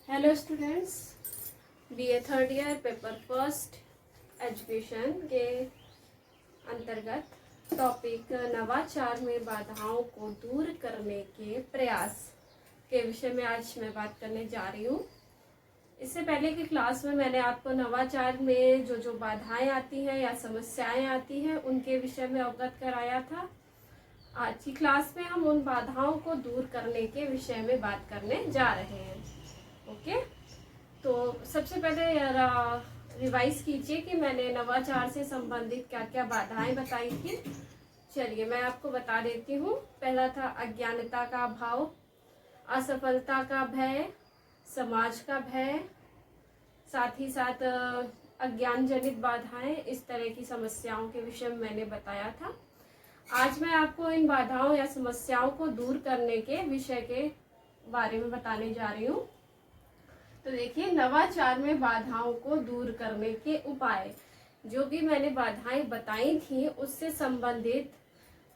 Hello students, BA third year paper first education के अंतर्गत topic नवाचार में बाधाओं को दूर करने के प्रयास के विषय में आज मैं बात करने जा रही हूँ। इससे पहले की क्लास में मैंने आपको नवाचार में जो बाधाएं आती हैं या समस्याएं आती हैं उनके विषय में अवगत कराया था। आज की क्लास में हम उन बाधाओं को दूर करने के विषय में बात करने जा रहे हैं। ओके, तो सबसे पहले रिवाइज कीजिए कि मैंने नवाचार से संबंधित क्या क्या बाधाएं बताई थी। चलिए मैं आपको बता देती हूँ। पहला था अज्ञानता का अभाव, असफलता का भय, समाज का भय, साथ ही साथ अज्ञान जनित बाधाएं, इस तरह की समस्याओं के विषय में मैंने बताया था। आज मैं आपको इन बाधाओं या समस्याओं को दूर करने के विषय के बारे में बताने जा रही हूँ। तो देखिए, नवाचार में बाधाओं को दूर करने के उपाय, जो भी मैंने बाधाएं बताई थी उससे संबंधित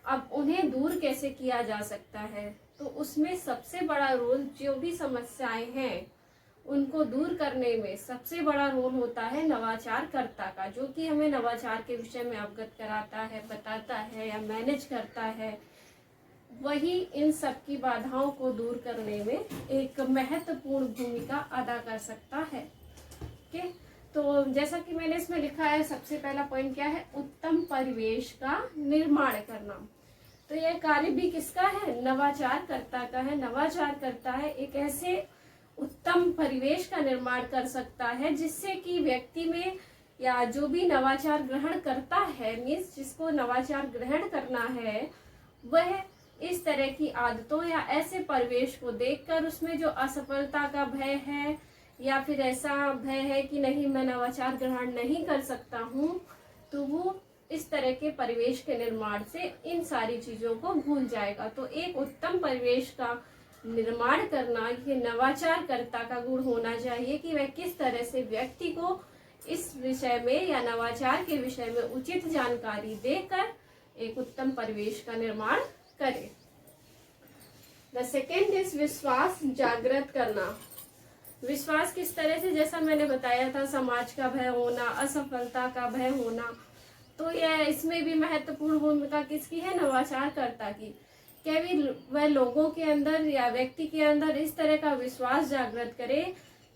अब उन्हें दूर कैसे किया जा सकता है। तो उसमें सबसे बड़ा रोल, जो भी समस्याएं हैं उनको दूर करने में सबसे बड़ा रोल होता है नवाचारकर्ता का, जो कि हमें नवाचार के विषय में अवगत कराता है, बताता है या मैनेज करता है। वही इन सब की बाधाओं को दूर करने में एक महत्वपूर्ण भूमिका अदा कर सकता है। ओके, तो जैसा कि मैंने इसमें लिखा है, सबसे पहला पॉइंट क्या है? उत्तम परिवेश का निर्माण करना। तो यह कार्य भी किसका है? नवाचारकर्ता का है। नवाचारकर्ता है एक ऐसे उत्तम परिवेश का निर्माण कर सकता है जिससे कि व्यक्ति में या जो भी नवाचार ग्रहण करता है, मीन्स जिसको नवाचार ग्रहण करना है, वह इस तरह की आदतों या ऐसे परिवेश को देखकर उसमें जो असफलता का भय है या फिर ऐसा भय है कि नहीं मैं नवाचार ग्रहण नहीं कर सकता हूँ, तो वो इस तरह के परिवेश के निर्माण से इन सारी चीजों को भूल जाएगा। तो एक उत्तम परिवेश का निर्माण करना ये नवाचारकर्ता का गुण होना चाहिए कि वह किस तरह से व्यक्ति को इस विषय में या नवाचार के विषय में उचित जानकारी देकर एक उत्तम परिवेश का निर्माण करें। द सेकेंड इज विश्वास जागृत करना। विश्वास किस तरह से? जैसा मैंने बताया था, समाज का भय होना, असफलता का भय होना, तो यह इसमें भी महत्वपूर्ण भूमिका किसकी है? नवाचारकर्ता की। क्या भी वह लोगों के अंदर या व्यक्ति के अंदर इस तरह का विश्वास जागृत करे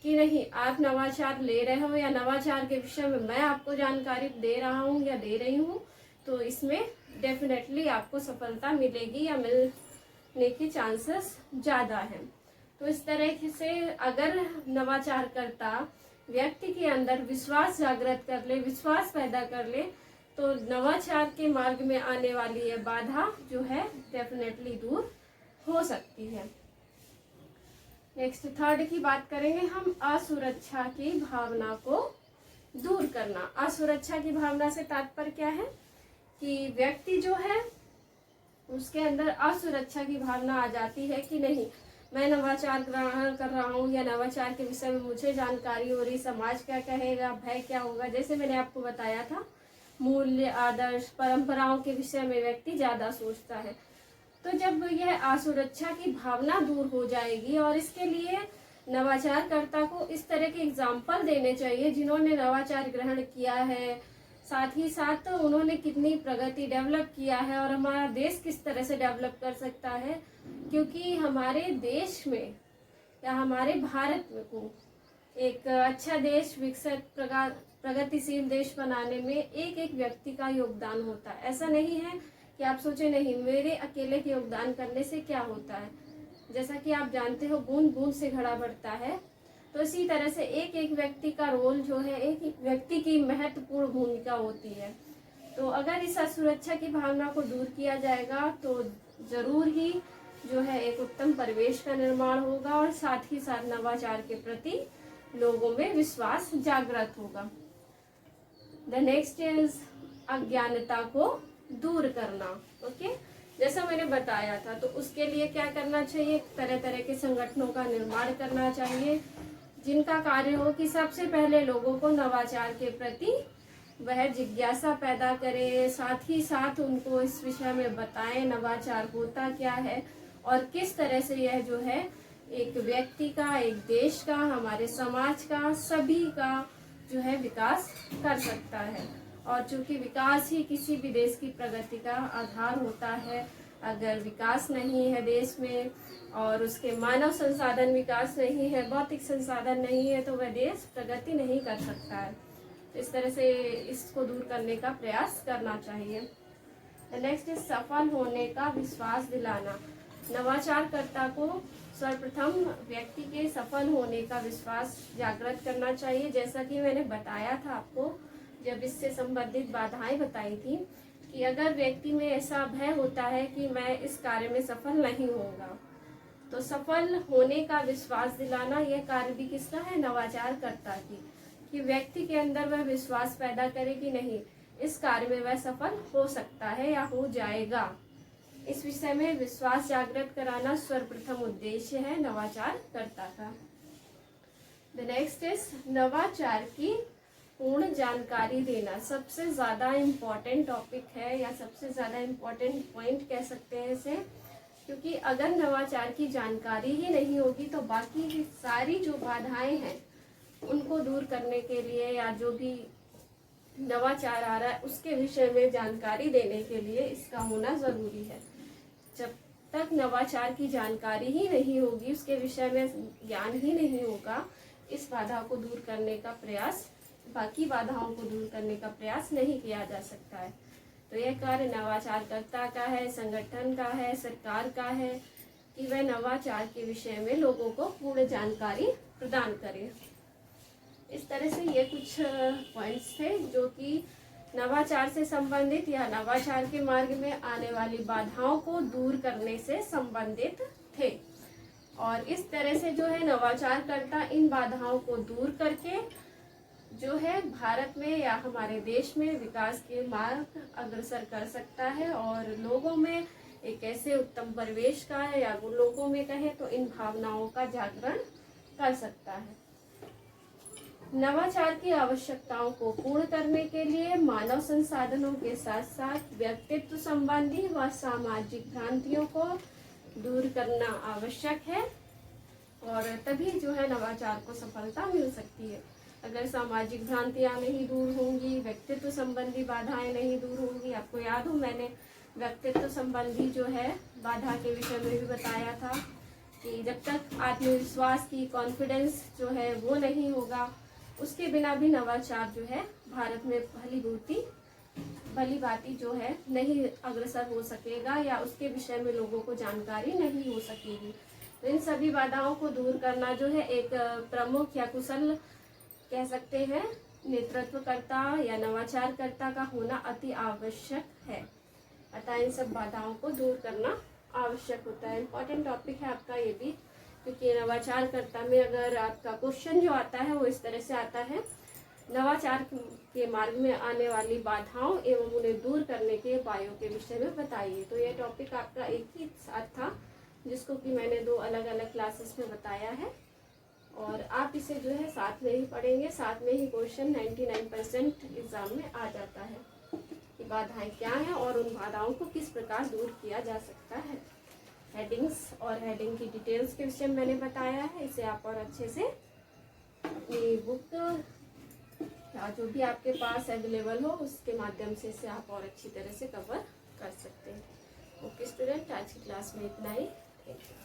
कि नहीं, आप नवाचार ले रहे हो या नवाचार के विषय में मैं आपको जानकारी दे रहा हूँ या दे रही हूँ, तो इसमें डेफिनेटली आपको सफलता मिलेगी या मिलने के चांसेस ज़्यादा हैं। तो इस तरह से अगर नवाचारकर्ता व्यक्ति के अंदर विश्वास जागृत कर ले, विश्वास पैदा कर ले, तो नवाचार के मार्ग में आने वाली यह बाधा जो है डेफिनेटली दूर हो सकती है। नेक्स्ट थर्ड की बात करेंगे हम, असुरक्षा की भावना को दूर करना। असुरक्षा की भावना से तात्पर्य क्या है कि व्यक्ति जो है उसके अंदर असुरक्षा की भावना आ जाती है कि नहीं, मैं नवाचार ग्रहण कर रहा हूँ या नवाचार के विषय में मुझे जानकारी हो रही, समाज क्या कहेगा, भय क्या होगा। जैसे मैंने आपको बताया था, मूल्य, आदर्श, परंपराओं के विषय में व्यक्ति ज्यादा सोचता है। तो जब यह असुरक्षा की भावना दूर हो जाएगी, और इसके लिए नवाचारकर्ता को इस तरह के एग्जाम्पल देने चाहिए जिन्होंने नवाचार ग्रहण किया है, साथ ही साथ उन्होंने कितनी प्रगति डेवलप किया है और हमारा देश किस तरह से डेवलप कर सकता है। क्योंकि हमारे देश में या हमारे भारत को एक अच्छा देश, विकसित, प्रगतिशील देश बनाने में एक एक व्यक्ति का योगदान होता है। ऐसा नहीं है कि आप सोचे नहीं मेरे अकेले के योगदान करने से क्या होता है। जैसा कि आप जानते हो, बूंद बूंद से घड़ा भरता है। तो इसी तरह से एक एक व्यक्ति का रोल जो है, एक एक व्यक्ति की महत्वपूर्ण भूमिका होती है। तो अगर इस असुरक्षा की भावना को दूर किया जाएगा तो जरूर ही जो है एक उत्तम परिवेश का निर्माण होगा और साथ ही साथ नवाचार के प्रति लोगों में विश्वास जागृत होगा। द नेक्स्ट इज अज्ञानता को दूर करना। ओके, जैसा मैंने बताया था, तो उसके लिए क्या करना चाहिए? तरह तरह के संगठनों का निर्माण करना चाहिए जिनका कार्य हो कि सबसे पहले लोगों को नवाचार के प्रति वह जिज्ञासा पैदा करे, साथ ही साथ उनको इस विषय में बताएं नवाचार होता क्या है और किस तरह से यह जो है एक व्यक्ति का, एक देश का, हमारे समाज का, सभी का जो है विकास कर सकता है। और चूंकि विकास ही किसी भी देश की प्रगति का आधार होता है, अगर विकास नहीं है देश में और उसके मानव संसाधन विकास नहीं है, भौतिक संसाधन नहीं है, तो वह देश प्रगति नहीं कर सकता है। तो इस तरह से इसको दूर करने का प्रयास करना चाहिए। नेक्स्ट इज सफल होने का विश्वास दिलाना। नवाचारकर्ता को सर्वप्रथम व्यक्ति के सफल होने का विश्वास जागृत करना चाहिए। जैसा कि मैंने बताया था आपको जब इससे संबंधित बाधाएं बताई थी कि अगर व्यक्ति में ऐसा भय होता है कि मैं इस कार्य में सफल नहीं होऊंगा, तो सफल होने का विश्वास दिलाना यह कार्य भी किसका है? नवाचारकर्ता की, कि व्यक्ति के अंदर वह विश्वास पैदा करे कि नहीं, इस कार्य में वह सफल हो सकता है या हो जाएगा। इस विषय में विश्वास जागृत कराना सर्वप्रथम उद्देश्य है नवाचारकर्ता का। द नेक्स्ट इज नवाचार की पूर्ण जानकारी देना। सबसे ज़्यादा इम्पोर्टेंट टॉपिक है या सबसे ज़्यादा इम्पोर्टेंट पॉइंट कह सकते हैं इसे, क्योंकि अगर नवाचार की जानकारी ही नहीं होगी तो बाकी की सारी जो बाधाएं हैं उनको दूर करने के लिए या जो भी नवाचार आ रहा है उसके विषय में जानकारी देने के लिए इसका होना ज़रूरी है। जब तक नवाचार की जानकारी ही नहीं होगी, उसके विषय में ज्ञान ही नहीं होगा, इस बाधा को दूर करने का प्रयास, बाकी बाधाओं को दूर करने का प्रयास नहीं किया जा सकता है। तो यह कार्य नवाचारकर्ता का है, संगठन का है, सरकार का है कि वह नवाचार के विषय में लोगों को पूर्ण जानकारी प्रदान करे। इस तरह से ये कुछ पॉइंट्स थे जो कि नवाचार से संबंधित या नवाचार के मार्ग में आने वाली बाधाओं को दूर करने से संबंधित थे। और इस तरह से जो है नवाचारकर्ता इन बाधाओं को दूर करके जो है भारत में या हमारे देश में विकास के मार्ग अग्रसर कर सकता है और लोगों में एक ऐसे उत्तम परिवेश का है या वो लोगों में कहे तो इन भावनाओं का जागरण कर सकता है। नवाचार की आवश्यकताओं को पूर्ण करने के लिए मानव संसाधनों के साथ साथ व्यक्तित्व संबंधी व सामाजिक भ्रांतियों को दूर करना आवश्यक है और तभी जो है नवाचार को सफलता मिल सकती है। अगर सामाजिक भ्रांतियां नहीं दूर होंगी, व्यक्तित्व संबंधी बाधाएं नहीं दूर होंगी, आपको याद हो मैंने व्यक्तित्व संबंधी जो है बाधा के विषय में भी बताया था कि जब तक आत्मविश्वास की कॉन्फिडेंस जो है वो नहीं होगा, उसके बिना भी नवाचार जो है भारत में भली भांति जो है नहीं अग्रसर हो सकेगा या उसके विषय में लोगों को जानकारी नहीं हो सकेगी। तो इन सभी बाधाओं को दूर करना जो है एक प्रमुख या कुशल कह सकते हैं नेतृत्वकर्ता या नवाचारकर्ता का होना अति आवश्यक है। अतः इन सब बाधाओं को दूर करना आवश्यक होता है। इम्पोर्टेंट टॉपिक है आपका ये भी, क्योंकि नवाचारकर्ता में अगर आपका क्वेश्चन जो आता है वो इस तरह से आता है, नवाचार के मार्ग में आने वाली बाधाओं एवं उन्हें दूर करने के उपायों के विषय में बताइए। तो ये टॉपिक आपका एक ही साथ था जिसको कि मैंने 2 अलग अलग क्लासेस में बताया है और आप इसे जो है साथ में ही पढ़ेंगे, साथ में ही क्वेश्चन 99% एग्जाम में आ जाता है कि बाधाएं क्या हैं और उन बाधाओं को किस प्रकार दूर किया जा सकता है। हेडिंग्स और हेडिंग की डिटेल्स के विषय में मैंने बताया है, इसे आप और अच्छे से अपनी बुक या जो भी आपके पास अवेलेबल हो उसके माध्यम से इसे आप और अच्छी तरह से कवर कर सकते हैं। ओके स्टूडेंट, आज की क्लास में इतना ही। Thank you.